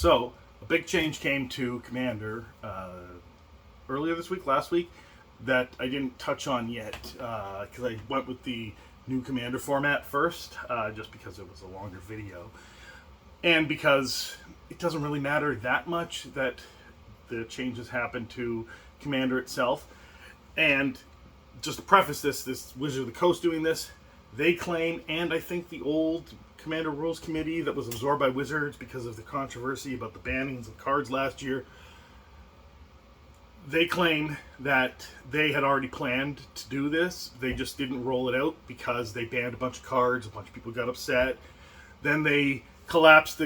So, a big change came to Commander earlier this week, last week, that I didn't touch on yet, because I went with the new Commander format first, just because it was a longer video. And because it doesn't really matter that much that the changes happen to Commander itself. And just to preface this Wizard of the Coast doing this, they claim, and I think the old Commander Rules Committee that was absorbed by Wizards because of the controversy about the bannings of cards last year, they claim that they had already planned to do this. They just didn't roll it out because they banned a bunch of cards, a bunch of people got upset. Then they collapsed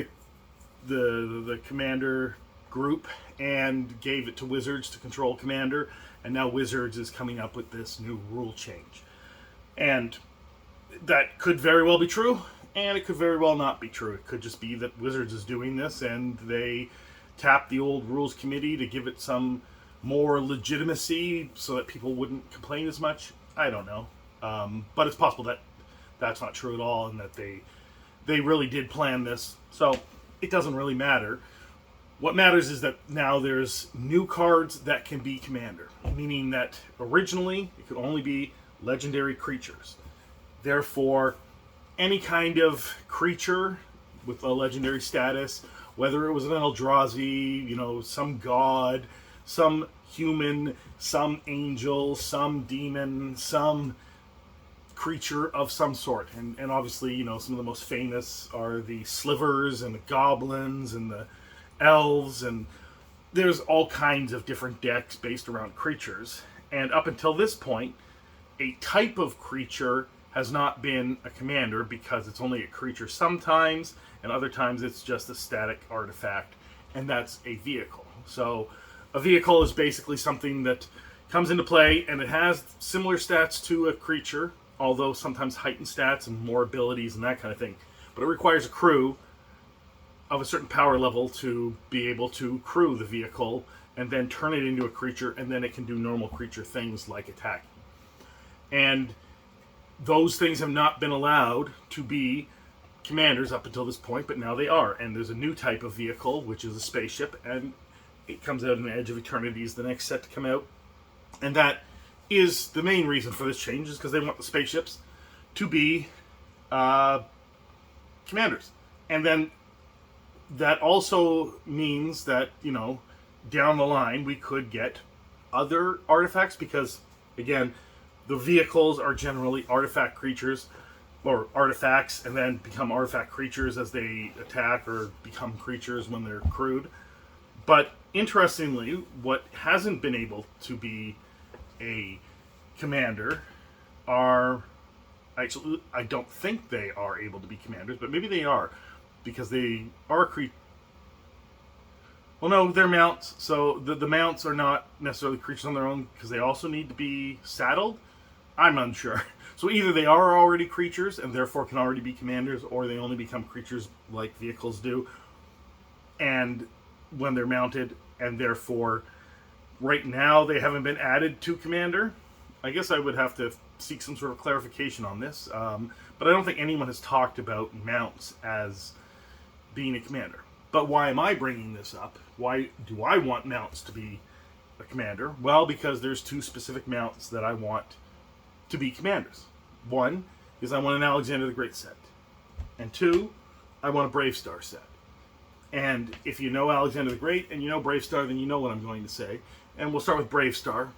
the Commander group and gave it to Wizards to control Commander, and now Wizards is coming up with this new rule change. And that could very well be true, and it could very well not be true. It could just be that Wizards is doing this and they tapped the old rules committee to give it some more legitimacy so that people wouldn't complain as much. I don't know. But it's possible that that's not true at all and that they really did plan this. So it doesn't really matter. What matters is that now there's new cards that can be Commander, meaning that originally it could only be legendary creatures. Therefore, any kind of creature with a legendary status, whether it was an Eldrazi, some god, some human, some angel, some demon, some creature of some sort. And obviously, some of the most famous are the slivers and the goblins and the elves, and there's all kinds of different decks based around creatures. And up until this point, a type of creature has not been a commander because it's only a creature sometimes, and other times it's just a static artifact, and that's a vehicle. So a vehicle is basically something that comes into play, and it has similar stats to a creature, although sometimes heightened stats and more abilities and that kind of thing. But it requires a crew of a certain power level to be able to crew the vehicle and then turn it into a creature, and then it can do normal creature things like attack. And those things have not been allowed to be commanders up until this point, but now they are. And there's a new type of vehicle, which is a spaceship, and it comes out in Edge of Eternity is the next set to come out. And that is the main reason for this change, is because they want the spaceships to be commanders. And then that also means that, down the line we could get other artifacts, because, again, the vehicles are generally artifact creatures, or artifacts, and then become artifact creatures as they attack, or become creatures when they're crewed. But interestingly, what hasn't been able to be a commander are... Actually, I don't think they are able to be commanders, but maybe they are, because they are well, no, they're mounts. So the mounts are not necessarily creatures on their own, because they also need to be saddled. I'm unsure. So either they are already creatures and therefore can already be commanders, or they only become creatures like vehicles do, and when they're mounted, and therefore right now they haven't been added to commander. I guess I would have to seek some sort of clarification on this, but I don't think anyone has talked about mounts as being a commander. But why am I bringing this up? Why do I want mounts to be a commander? Well, because there's two specific mounts that I want to be commanders. One is I want an Alexander the Great set. And two, I want a Brave Star set. And if you know Alexander the Great and you know Brave Star, then you know what I'm going to say. And we'll start with Brave Star.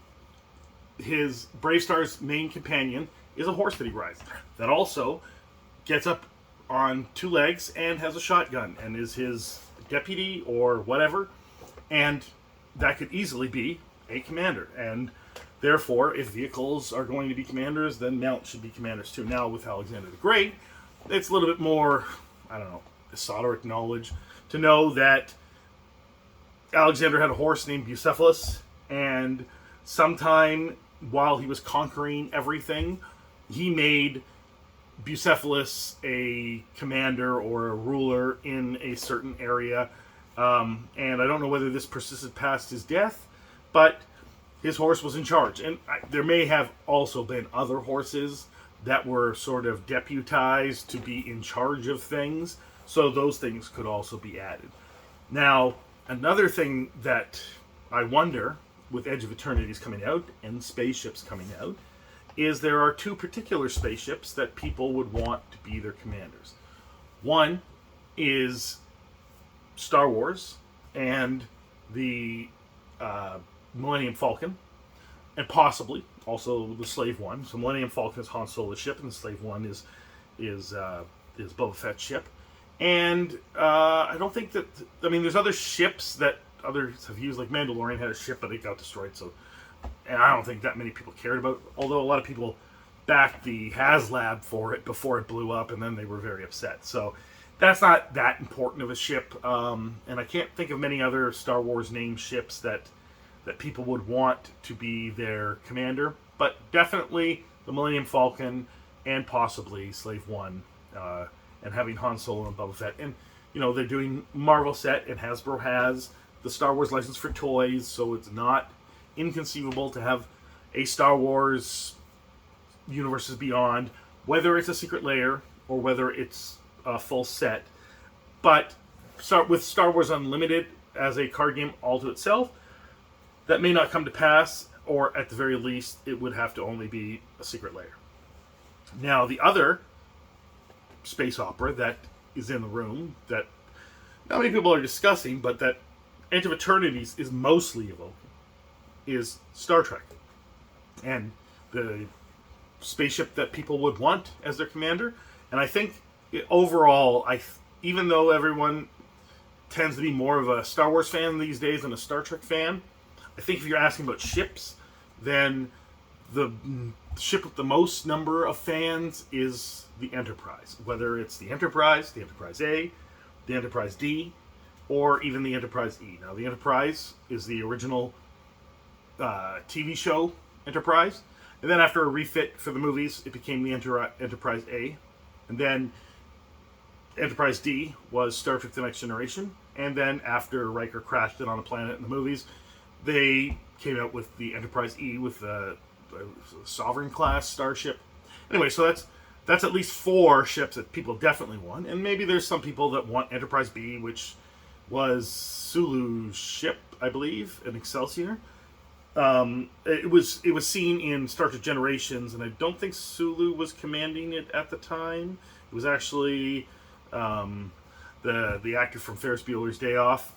His Brave Star's main companion is a horse that he rides, that also gets up on two legs and has a shotgun and is his deputy or whatever, and that could easily be a commander. And therefore, if vehicles are going to be commanders, then mounts should be commanders too. Now with Alexander the Great, it's a little bit more, esoteric knowledge to know that Alexander had a horse named Bucephalus, and sometime while he was conquering everything, he made Bucephalus a commander or a ruler in a certain area. And I don't know whether this persisted past his death, but his horse was in charge. And there may have also been other horses that were sort of deputized to be in charge of things, so those things could also be added. Now, another thing that I wonder, with Edge of Eternities coming out and spaceships coming out, is there are two particular spaceships that people would want to be their commanders. One is Star Wars and the Millennium Falcon, and possibly also the Slave One. So Millennium Falcon is Han Solo's ship, and the Slave One is Boba Fett's ship. And I don't think that. I mean, there's other ships that others have used, like Mandalorian had a ship, but it got destroyed. So, and I don't think that many people cared about it. Although a lot of people backed the HasLab for it before it blew up, and then they were very upset. So that's not that important of a ship. And I can't think of many other Star Wars named ships that people would want to be their commander. But definitely the Millennium Falcon and possibly Slave One. And having Han Solo and Boba Fett. And, you know, they're doing Marvel set, and Hasbro has the Star Wars license for toys, so it's not inconceivable to have a Star Wars Universes Beyond, whether it's a secret layer or whether it's a full set. But start with Star Wars Unlimited as a card game all to itself, that may not come to pass, or at the very least, it would have to only be a secret layer. Now, the other space opera that is in the room that not many people are discussing, but that Edge of Eternities is mostly evoking, is Star Trek. And the spaceship that people would want as their commander. And I think overall, even though everyone tends to be more of a Star Wars fan these days than a Star Trek fan, I think if you're asking about ships, then the ship with the most number of fans is the Enterprise. Whether it's the Enterprise A, the Enterprise D, or even the Enterprise E. Now, the Enterprise is the original TV show Enterprise, and then after a refit for the movies, it became the Enterprise A, and then Enterprise D was Star Trek The Next Generation, and then after Riker crashed it on a planet in the movies, they came out with the Enterprise E with the Sovereign class starship. Anyway, so that's at least 4 ships that people definitely want, and maybe there's some people that want Enterprise B, which was Sulu's ship, I believe, an Excelsior. It was seen in Star Trek Generations, and I don't think Sulu was commanding it at the time. It was actually the actor from Ferris Bueller's Day Off,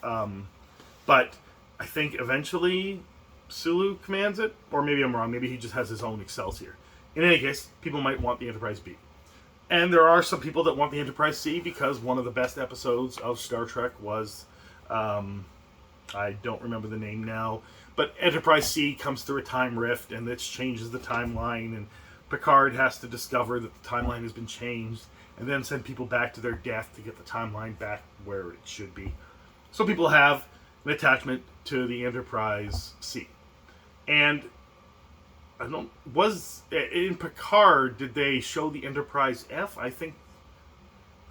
but I think eventually Sulu commands it, or maybe I'm wrong. Maybe he just has his own Excelsior. In any case, people might want the Enterprise B. And there are some people that want the Enterprise C because one of the best episodes of Star Trek was, I don't remember the name now, but Enterprise C comes through a time rift, and this changes the timeline, and Picard has to discover that the timeline has been changed, and then send people back to their death to get the timeline back where it should be. So people have an attachment to the Enterprise C. And in Picard, did they show the Enterprise F? I think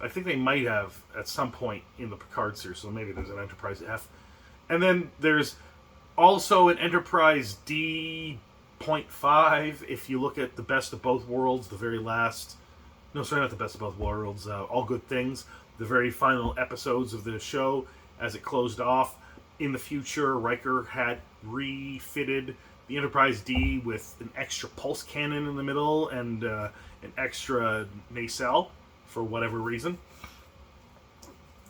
they might have at some point in the Picard series, so maybe there's an Enterprise F. And then there's also an Enterprise D.5. If you look at the Best of Both Worlds, the very last... No, sorry, not the Best of Both Worlds. All Good Things, the very final episodes of the show, as it closed off. In the future, Riker had refitted the Enterprise D with an extra pulse cannon in the middle and an extra nacelle for whatever reason.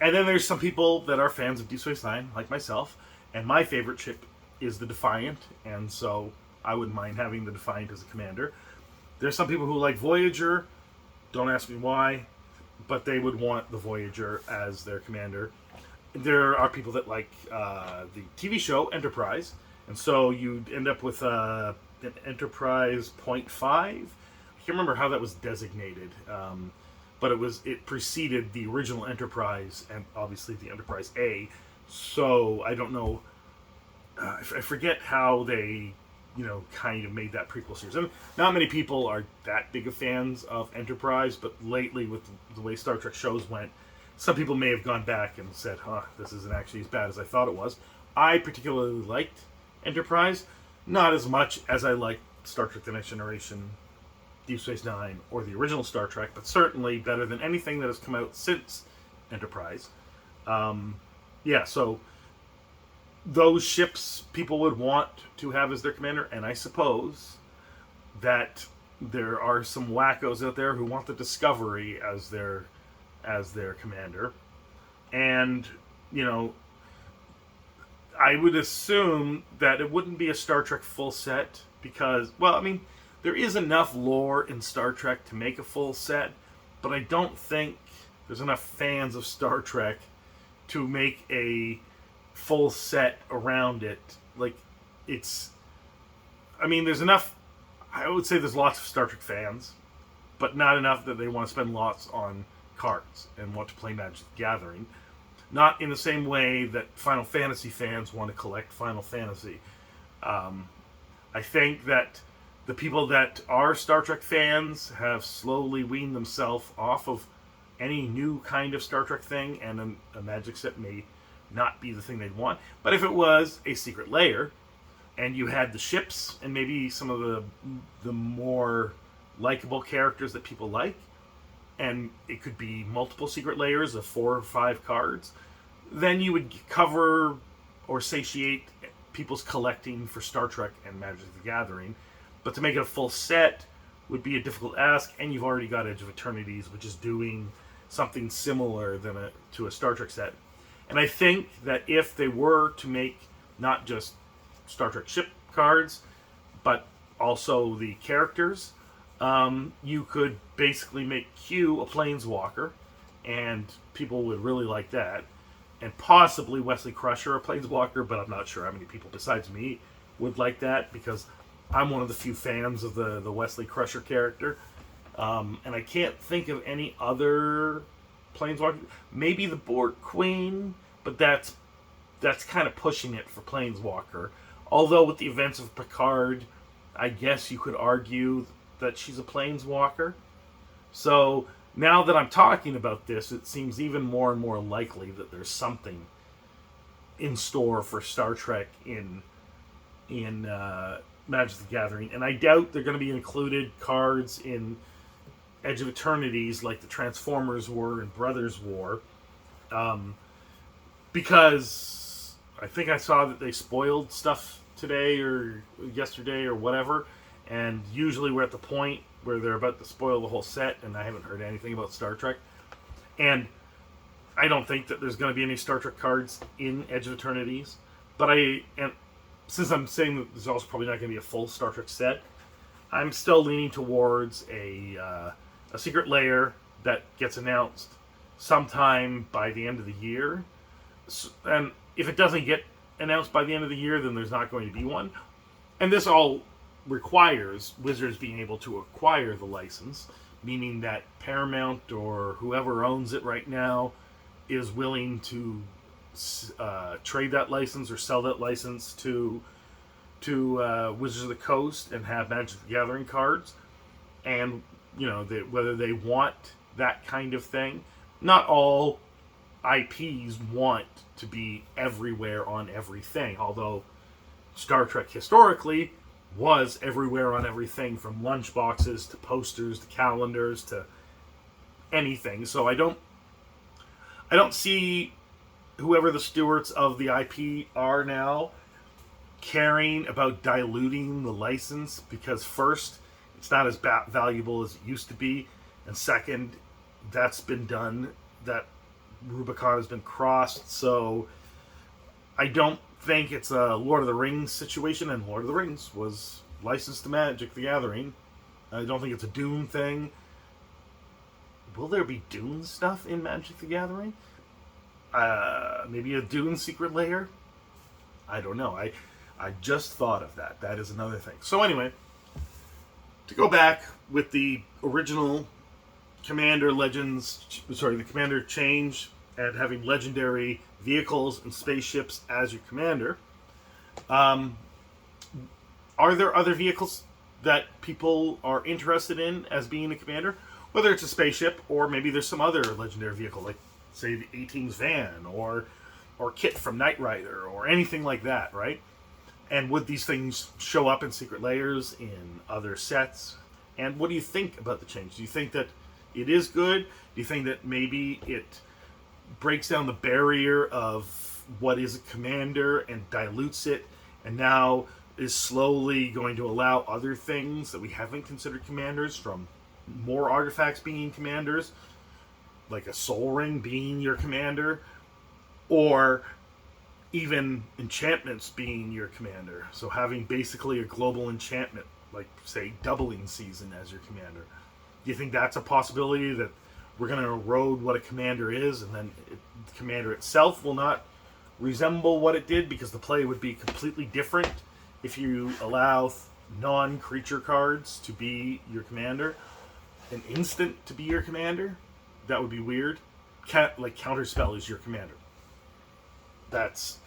And then there's some people that are fans of Deep Space Nine, like myself, and my favorite ship is the Defiant, and so I wouldn't mind having the Defiant as a commander. There's some people who like Voyager, don't ask me why, but they would want the Voyager as their commander. There are people that like the TV show Enterprise, and so you'd end up with an Enterprise .5. I can't remember how that was designated, but it preceded the original Enterprise and obviously the Enterprise A. So I don't know. I forget how they, kind of made that prequel series. And not many people are that big of fans of Enterprise, but lately with the way Star Trek shows went, some people may have gone back and said, this isn't actually as bad as I thought it was. I particularly liked Enterprise, not as much as I liked Star Trek The Next Generation, Deep Space Nine, or the original Star Trek, but certainly better than anything that has come out since Enterprise. yeah, so those ships people would want to have as their commander, and I suppose that there are some wackos out there who want the Discovery as their commander. And, you know, I would assume that it wouldn't be a Star Trek full set because, well, I mean, there is enough lore in Star Trek to make a full set, but I don't think there's enough fans of Star Trek to make a full set around it. Like, it's. I mean, there's enough. I would say there's lots of Star Trek fans, but not enough that they want to spend lots on cards and want to play Magic the Gathering. Not in the same way that Final Fantasy fans want to collect Final Fantasy. I think that the people that are Star Trek fans have slowly weaned themselves off of any new kind of Star Trek thing, and a Magic set may not be the thing they'd want. But if it was a secret layer, and you had the ships and maybe some of the more likable characters that people like, and it could be multiple secret layers of 4 or 5 cards, then you would cover or satiate people's collecting for Star Trek and Magic the Gathering. But to make it a full set would be a difficult ask, and you've already got Edge of Eternities, which is doing something similar to a Star Trek set. And I think that if they were to make not just Star Trek ship cards, but also the characters, you could basically make Q a Planeswalker, and people would really like that. And possibly Wesley Crusher a Planeswalker, but I'm not sure how many people besides me would like that, because I'm one of the few fans of the Wesley Crusher character. And I can't think of any other Planeswalker. Maybe the Borg Queen, but that's kind of pushing it for Planeswalker. Although with the events of Picard, I guess you could argue that she's a Planeswalker. So now that I'm talking about this, it seems even more and more likely that there's something in store for Star Trek in Magic the Gathering. And I doubt they're going to be included cards in Edge of Eternities like the Transformers were in Brothers War. Because I think I saw that they spoiled stuff today or yesterday or whatever. And usually we're at the point where they're about to spoil the whole set, and I haven't heard anything about Star Trek. And I don't think that there's going to be any Star Trek cards in Edge of Eternities. But since I'm saying that there's also probably not going to be a full Star Trek set, I'm still leaning towards a secret layer that gets announced sometime by the end of the year. And if it doesn't get announced by the end of the year, then there's not going to be one. And this all requires Wizards being able to acquire the license, meaning that Paramount or whoever owns it right now is willing to trade that license or sell that license to Wizards of the Coast and have Magic the Gathering cards. And, you know, whether they want that kind of thing. Not all IPs want to be everywhere on everything, although Star Trek historically was everywhere on everything, from lunchboxes to posters to calendars to anything. So I don't see whoever the stewards of the IP are now caring about diluting the license, because first, it's not as valuable as it used to be, and second, that's been done. That Rubicon has been crossed. So I don't think it's a Lord of the Rings situation, and Lord of the Rings was licensed to Magic the Gathering. I don't think it's a Dune thing. Will there be Dune stuff in Magic the Gathering? Maybe a Dune secret layer? I don't know. I just thought of that. That is another thing. So anyway, to go back with the original Commander the Commander change and having legendary vehicles and spaceships as your commander. Are there other vehicles that people are interested in as being a commander? Whether it's a spaceship, or maybe there's some other legendary vehicle, like, say, the A-Team's van, or Kit from Knight Rider, or anything like that, right? And would these things show up in secret layers, in other sets? And what do you think about the change? Do you think that it is good? Do you think that maybe it breaks down the barrier of what is a commander and dilutes it, and now is slowly going to allow other things that we haven't considered commanders, from more artifacts being commanders, like a soul ring being your commander, or even enchantments being your commander. So having basically a global enchantment, like say doubling season as your commander. Do you think that's a possibility, that we're going to erode what a commander is, and then the commander itself will not resemble what it did, because the play would be completely different if you allow non-creature cards to be your commander, an instant to be your commander? That would be weird. Like Counterspell is your commander. That's,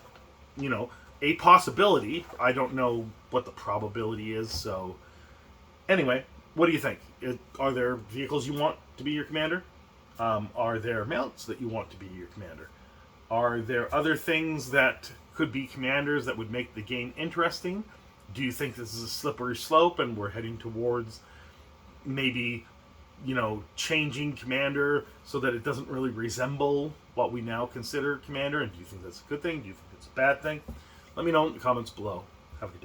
a possibility. I don't know what the probability is, so... Anyway, what do you think? Are there vehicles you want to be your commander? Are there mounts that you want to be your commander? Are there other things that could be commanders that would make the game interesting? Do you think this is a slippery slope and we're heading towards maybe, changing commander so that it doesn't really resemble what we now consider commander? And do you think that's a good thing? Do you think it's a bad thing? Let me know in the comments below. Have a good day.